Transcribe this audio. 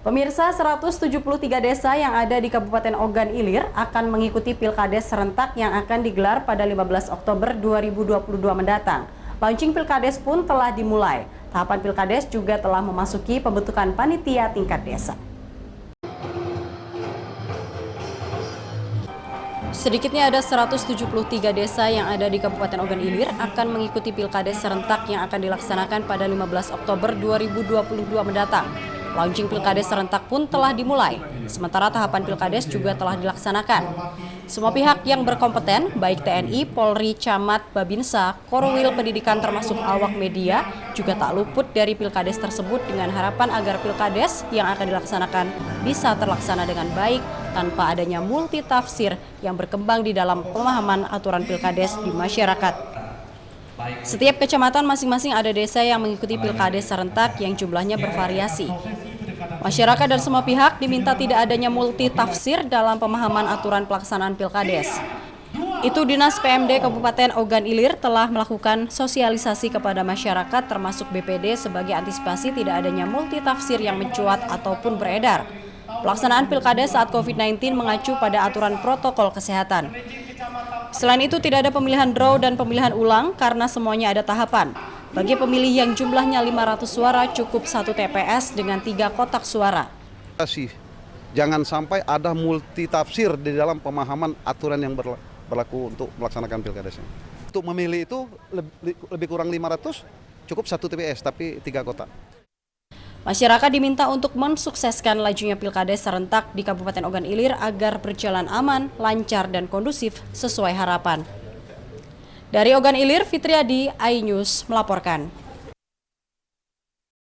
Pemirsa, 173 desa yang ada di Kabupaten Ogan Ilir akan mengikuti Pilkades serentak yang akan digelar pada 15 Oktober 2022 mendatang. Launching Pilkades pun telah dimulai. Tahapan Pilkades juga telah memasuki pembentukan panitia tingkat desa. Sedikitnya ada 173 desa yang ada di Kabupaten Ogan Ilir akan mengikuti Pilkades serentak yang akan dilaksanakan pada 15 Oktober 2022 mendatang. Launching Pilkades serentak pun telah dimulai, sementara tahapan Pilkades juga telah dilaksanakan. Semua pihak yang berkompeten, baik TNI, Polri, Camat, Babinsa, Korwil Pendidikan termasuk awak media, juga tak luput dari Pilkades tersebut dengan harapan agar Pilkades yang akan dilaksanakan bisa terlaksana dengan baik tanpa adanya multitafsir yang berkembang di dalam pemahaman aturan Pilkades di masyarakat. Setiap kecamatan masing-masing ada desa yang mengikuti Pilkades serentak yang jumlahnya bervariasi. Masyarakat dan semua pihak diminta tidak adanya multitafsir dalam pemahaman aturan pelaksanaan Pilkades. Itu Dinas PMD Kabupaten Ogan Ilir telah melakukan sosialisasi kepada masyarakat termasuk BPD sebagai antisipasi tidak adanya multitafsir yang mencuat ataupun beredar. Pelaksanaan Pilkades saat COVID-19 mengacu pada aturan protokol kesehatan. Selain itu tidak ada pemilihan draw dan pemilihan ulang karena semuanya ada tahapan. Bagi pemilih yang jumlahnya 500 suara cukup 1 TPS dengan 3 kotak suara. Jangan sampai ada multitafsir di dalam pemahaman aturan yang berlaku untuk melaksanakan Pilkades. Untuk memilih itu lebih kurang 500 cukup 1 TPS tapi 3 kotak. Masyarakat diminta untuk mensukseskan lajunya Pilkades serentak di Kabupaten Ogan Ilir agar berjalan aman, lancar, dan kondusif sesuai harapan. Dari Ogan Ilir, Fitriadi, iNews melaporkan.